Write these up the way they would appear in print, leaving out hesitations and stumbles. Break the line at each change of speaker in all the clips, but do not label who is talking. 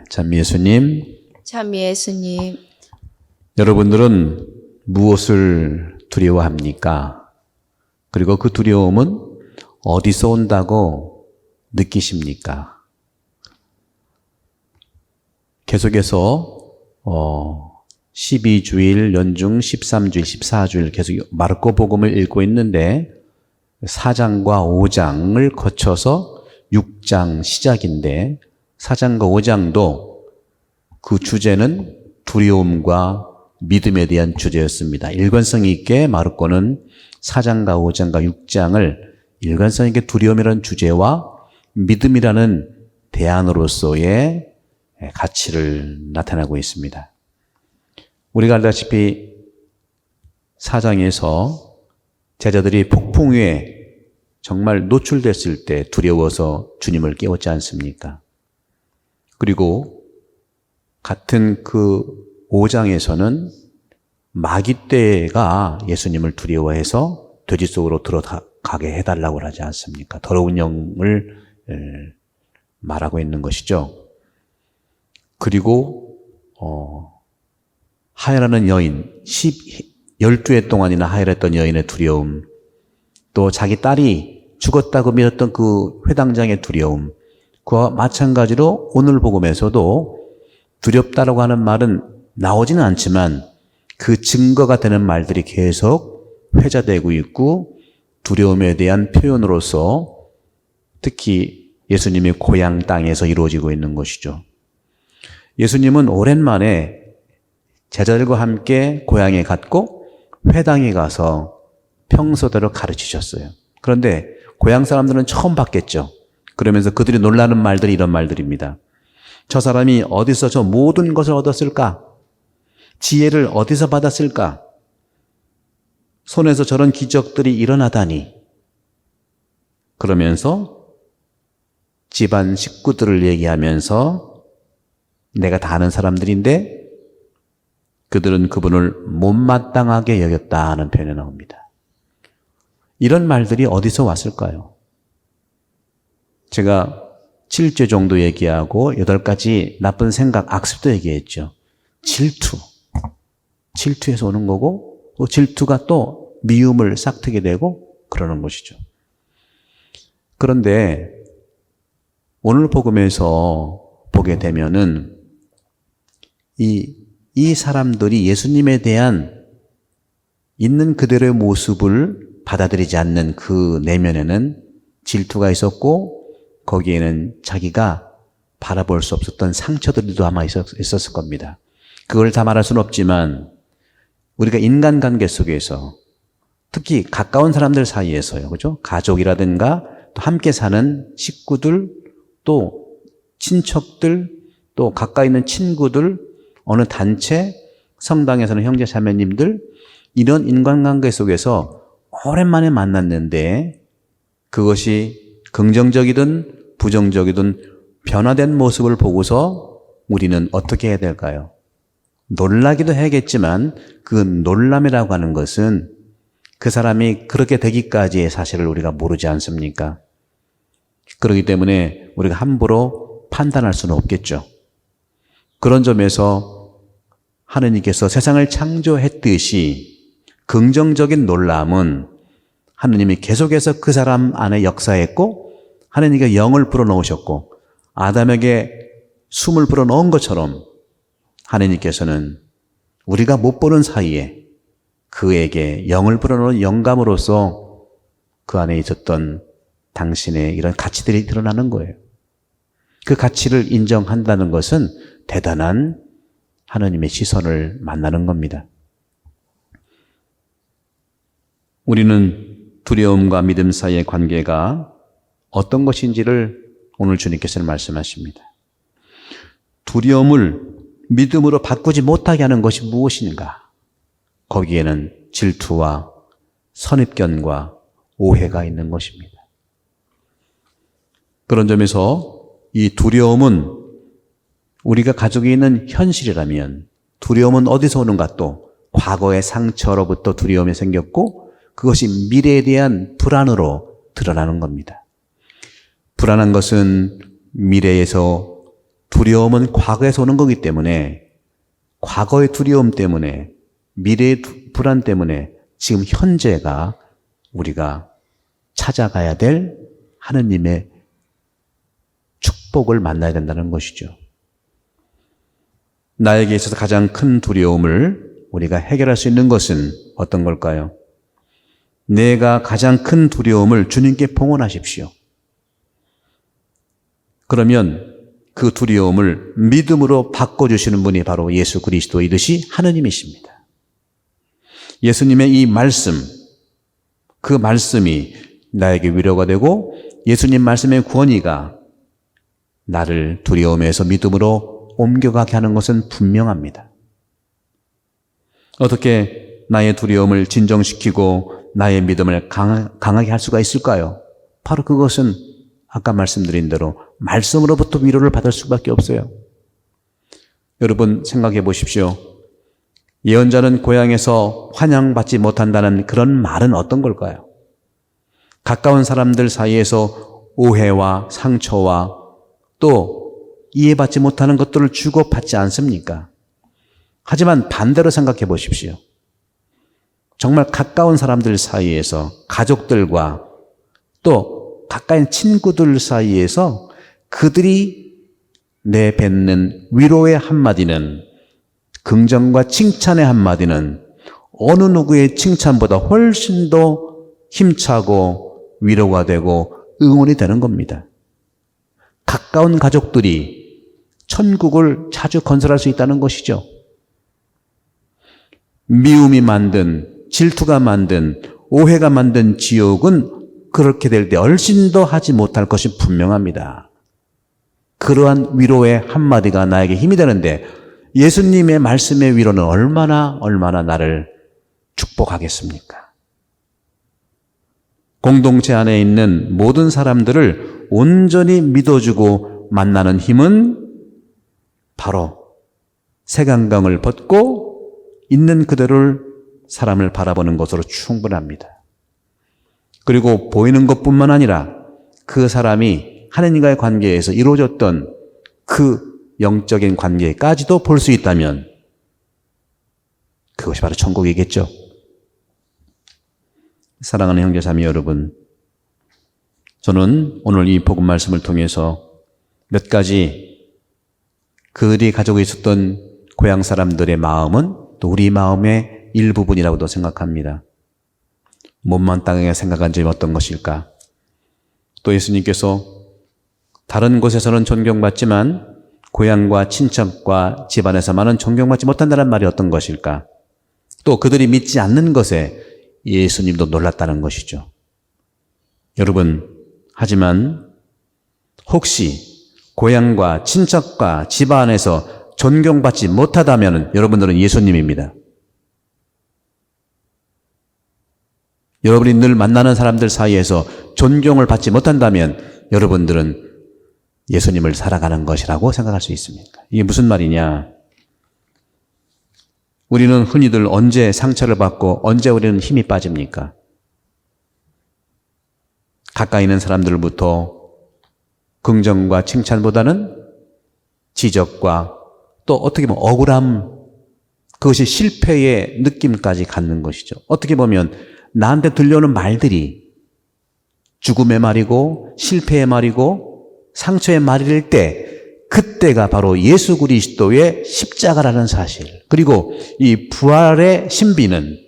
참 예수님,
참 예수님,
여러분들은 무엇을 두려워합니까? 그리고 그 두려움은 어디서 온다고 느끼십니까? 계속해서 12주일, 연중 13주일, 14주일 계속 마르코 복음을 읽고 있는데 4장과 5장을 거쳐서 6장 시작인데 4장과 5장도 그 주제는 두려움과 믿음에 대한 주제였습니다. 일관성 있게 마르코는 4장과 5장과 6장을 일관성 있게 두려움이라는 주제와 믿음이라는 대안으로서의 가치를 나타내고 있습니다. 우리가 알다시피 4장에서 제자들이 폭풍우에 정말 노출됐을 때 두려워서 주님을 깨웠지 않습니까? 그리고 같은 그 5장에서는 마귀떼가 예수님을 두려워해서 돼지 속으로 들어가게 해달라고 하지 않습니까? 더러운 영을 말하고 있는 것이죠. 그리고 하혈하는 여인, 12회 동안이나 하혈했던 여인의 두려움, 또 자기 딸이 죽었다고 믿었던 그 회당장의 두려움, 그와 마찬가지로 오늘 복음에서도 두렵다라고 하는 말은 나오지는 않지만 그 증거가 되는 말들이 계속 회자되고 있고 두려움에 대한 표현으로서 특히 예수님의 고향 땅에서 이루어지고 있는 것이죠. 예수님은 오랜만에 제자들과 함께 고향에 갔고 회당에 가서 평소대로 가르치셨어요. 그런데 고향 사람들은 처음 봤겠죠. 그러면서 그들이 놀라는 말들이 이런 말들입니다. 저 사람이 어디서 저 모든 것을 얻었을까? 지혜를 어디서 받았을까? 손에서 저런 기적들이 일어나다니. 그러면서 집안 식구들을 얘기하면서 내가 다 아는 사람들인데 그들은 그분을 못마땅하게 여겼다 하는 표현이 나옵니다. 이런 말들이 어디서 왔을까요? 제가 7죄 정도 얘기하고 8가지 나쁜 생각, 악습도 얘기했죠. 질투에서 오는 거고 또 질투가 또 미움을 싹트게 되고 그러는 것이죠. 그런데 오늘 복음에서 보게 되면은 이 사람들이 예수님에 대한 있는 그대로의 모습을 받아들이지 않는 그 내면에는 질투가 있었고 거기에는 자기가 바라볼 수 없었던 상처들도 아마 있었을 겁니다. 그걸 다 말할 수는 없지만 우리가 인간관계 속에서 특히 가까운 사람들 사이에서요, 그죠? 가족이라든가 또 함께 사는 식구들, 또 친척들, 또 가까이 있는 친구들, 어느 단체, 성당에서는 형제 자매님들, 이런 인간관계 속에서 오랜만에 만났는데 그것이 긍정적이든 부정적이든 변화된 모습을 보고서 우리는 어떻게 해야 될까요? 놀라기도 해야겠지만 그 놀람이라고 하는 것은 그 사람이 그렇게 되기까지의 사실을 우리가 모르지 않습니까? 그렇기 때문에 우리가 함부로 판단할 수는 없겠죠. 그런 점에서 하느님께서 세상을 창조했듯이 긍정적인 놀람은 하느님이 계속해서 그 사람 안에 역사했고 하느님께 영을 불어넣으셨고 아담에게 숨을 불어넣은 것처럼 하느님께서는 우리가 못 보는 사이에 그에게 영을 불어넣은 영감으로써 그 안에 있었던 당신의 이런 가치들이 드러나는 거예요. 그 가치를 인정한다는 것은 대단한 하느님의 시선을 만나는 겁니다. 우리는 두려움과 믿음 사이의 관계가 어떤 것인지를 오늘 주님께서는 말씀하십니다. 두려움을 믿음으로 바꾸지 못하게 하는 것이 무엇인가? 거기에는 질투와 선입견과 오해가 있는 것입니다. 그런 점에서 이 두려움은 우리가 가지고 있는 현실이라면 두려움은 어디서 오는가? 또 과거의 상처로부터 두려움이 생겼고 그것이 미래에 대한 불안으로 드러나는 겁니다. 불안한 것은 미래에서 두려움은 과거에서 오는 거기 때문에, 과거의 두려움 때문에, 미래의 불안 때문에 지금 현재가 우리가 찾아가야 될 하느님의 축복을 만나야 된다는 것이죠. 나에게 있어서 가장 큰 두려움을 우리가 해결할 수 있는 것은 어떤 걸까요? 내가 가장 큰 두려움을 주님께 봉헌하십시오. 그러면 그 두려움을 믿음으로 바꿔주시는 분이 바로 예수 그리스도이듯이 하느님이십니다. 예수님의 이 말씀, 그 말씀이 나에게 위로가 되고 예수님 말씀의 권위가 나를 두려움에서 믿음으로 옮겨가게 하는 것은 분명합니다. 어떻게 나의 두려움을 진정시키고 나의 믿음을 강하게 할 수가 있을까요? 바로 그것은 아까 말씀드린 대로 말씀으로부터 위로를 받을 수밖에 없어요. 여러분 생각해 보십시오. 예언자는 고향에서 환영받지 못한다는 그런 말은 어떤 걸까요? 가까운 사람들 사이에서 오해와 상처와 또 이해받지 못하는 것들을 주고받지 않습니까? 하지만 반대로 생각해 보십시오. 정말 가까운 사람들 사이에서 가족들과 또 가까운 친구들 사이에서 그들이 내뱉는 위로의 한마디는, 긍정과 칭찬의 한마디는 어느 누구의 칭찬보다 훨씬 더 힘차고 위로가 되고 응원이 되는 겁니다. 가까운 가족들이 천국을 자주 건설할 수 있다는 것이죠. 미움이 만든, 질투가 만든, 오해가 만든 지옥은 그렇게 될 때 훨씬 더 하지 못할 것이 분명합니다. 그러한 위로의 한마디가 나에게 힘이 되는데 예수님의 말씀의 위로는 얼마나 나를 축복하겠습니까? 공동체 안에 있는 모든 사람들을 온전히 믿어주고 만나는 힘은 바로 색안경을 벗고 있는 그대로를 사람을 바라보는 것으로 충분합니다. 그리고 보이는 것뿐만 아니라 그 사람이 하느님과의 관계에서 이루어졌던 그 영적인 관계까지도 볼 수 있다면 그것이 바로 천국이겠죠. 사랑하는 형제자매 여러분, 저는 오늘 이 복음 말씀을 통해서 몇 가지 그들이 가지고 있었던 고향 사람들의 마음은 또 우리 마음의 일부분이라고도 생각합니다. 몸만 땅에 생각한 점이 어떤 것일까? 또 예수님께서 다른 곳에서는 존경받지만 고향과 친척과 집안에서만은 존경받지 못한다는 말이 어떤 것일까? 또 그들이 믿지 않는 것에 예수님도 놀랐다는 것이죠. 여러분, 하지만 혹시 고향과 친척과 집안에서 존경받지 못하다면 여러분들은 예수님입니다. 여러분이 늘 만나는 사람들 사이에서 존경을 받지 못한다면 여러분들은 예수님을 살아가는 것이라고 생각할 수 있습니다. 이게 무슨 말이냐? 우리는 흔히들 언제 상처를 받고 언제 우리는 힘이 빠집니까? 가까이 있는 사람들부터 긍정과 칭찬보다는 지적과 또 어떻게 보면 억울함, 그것이 실패의 느낌까지 갖는 것이죠. 어떻게 보면 나한테 들려오는 말들이 죽음의 말이고 실패의 말이고 상처의 말일 때 그때가 바로 예수 그리스도의 십자가라는 사실, 그리고 이 부활의 신비의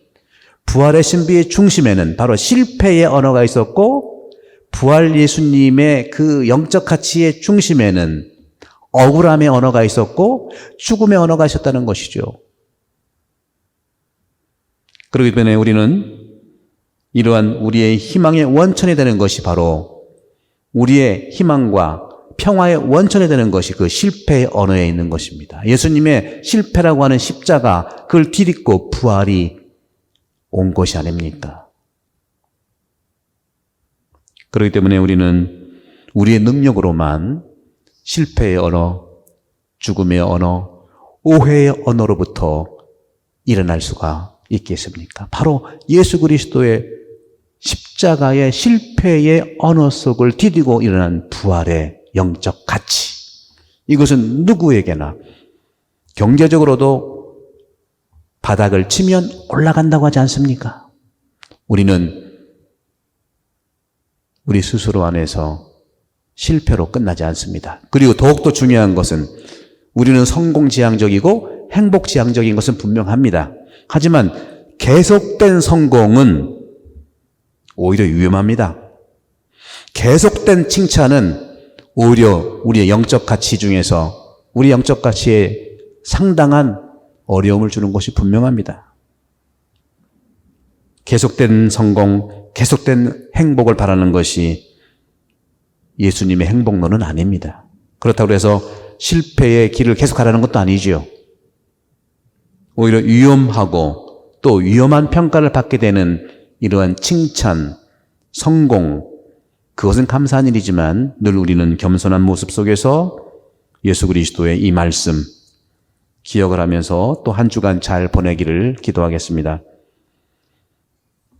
중심에는 바로 실패의 언어가 있었고 부활 예수님의 그 영적 가치의 중심에는 억울함의 언어가 있었고 죽음의 언어가 있었다는 것이죠. 그렇기 때문에 우리는 이러한 우리의 희망의 원천이 되는 것이 바로 우리의 희망과 평화의 원천이 되는 것이 그 실패의 언어에 있는 것입니다. 예수님의 실패라고 하는 십자가, 그걸 뒤집고 부활이 온 것이 아닙니까? 그렇기 때문에 우리는 우리의 능력으로만 실패의 언어, 죽음의 언어, 오해의 언어로부터 일어날 수가 있겠습니까? 바로 예수 그리스도의 십자가의 실패의 언어 속을 디디고 일어난 부활의 영적 가치, 이것은 누구에게나 경제적으로도 바닥을 치면 올라간다고 하지 않습니까? 우리는 우리 스스로 안에서 실패로 끝나지 않습니다. 그리고 더욱더 중요한 것은 우리는 성공지향적이고 행복지향적인 것은 분명합니다. 하지만 계속된 성공은 오히려 위험합니다. 계속된 칭찬은 오히려 우리의 영적 가치 중에서 우리 영적 가치에 상당한 어려움을 주는 것이 분명합니다. 계속된 성공, 계속된 행복을 바라는 것이 예수님의 행복론은 아닙니다. 그렇다고 해서 실패의 길을 계속 가라는 것도 아니지요. 오히려 위험하고 또 위험한 평가를 받게 되는 이러한 칭찬, 성공, 그것은 감사한 일이지만 늘 우리는 겸손한 모습 속에서 예수 그리스도의 이 말씀 기억을 하면서 또 한 주간 잘 보내기를 기도하겠습니다.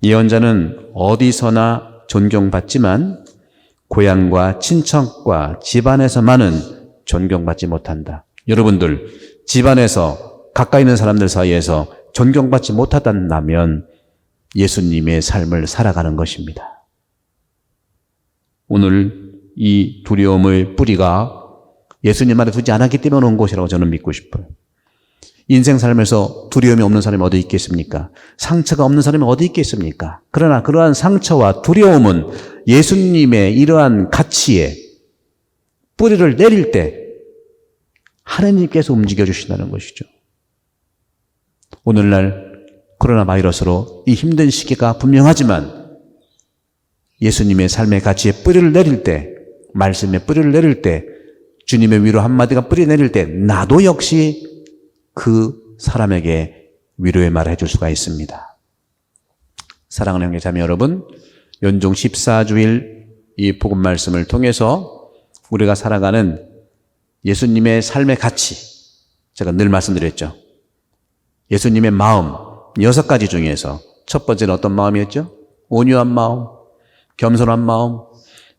예언자는 어디서나 존경받지만 고향과 친척과 집안에서만은 존경받지 못한다. 여러분들, 집안에서 가까이 있는 사람들 사이에서 존경받지 못하다면 예수님의 삶을 살아가는 것입니다. 오늘 이 두려움의 뿌리가 예수님 안에 두지 않았기 때문에 온 것이라고 저는 믿고 싶어요. 인생 살면서 두려움이 없는 사람이 어디 있겠습니까? 상처가 없는 사람이 어디 있겠습니까? 그러나 그러한 상처와 두려움은 예수님의 이러한 가치에 뿌리를 내릴 때 하나님께서 움직여 주신다는 것이죠. 오늘날 코로나 바이러스로 이 힘든 시기가 분명하지만 예수님의 삶의 가치에 뿌리를 내릴 때, 말씀에 뿌리를 내릴 때, 주님의 위로 한마디가 뿌리 내릴 때 나도 역시 그 사람에게 위로의 말을 해줄 수가 있습니다. 사랑하는 형제 자매 여러분, 연중 14주일 이 복음 말씀을 통해서 우리가 살아가는 예수님의 삶의 가치, 제가 늘 말씀드렸죠. 예수님의 마음 6가지 중에서 첫 번째는 어떤 마음이었죠? 온유한 마음, 겸손한 마음,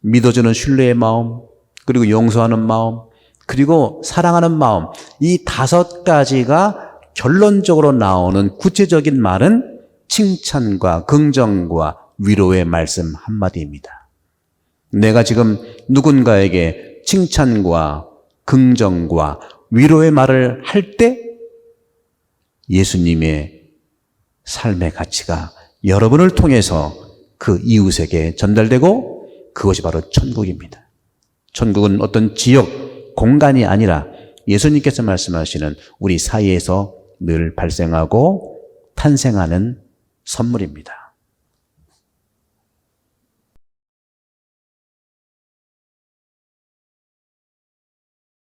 믿어주는 신뢰의 마음, 그리고 용서하는 마음, 그리고 사랑하는 마음, 이 5가지가 결론적으로 나오는 구체적인 말은 칭찬과 긍정과 위로의 말씀 한마디입니다. 내가 지금 누군가에게 칭찬과 긍정과 위로의 말을 할 때 예수님의 삶의 가치가 여러분을 통해서 그 이웃에게 전달되고 그것이 바로 천국입니다. 천국은 어떤 지역, 공간이 아니라 예수님께서 말씀하시는 우리 사이에서 늘 발생하고 탄생하는 선물입니다.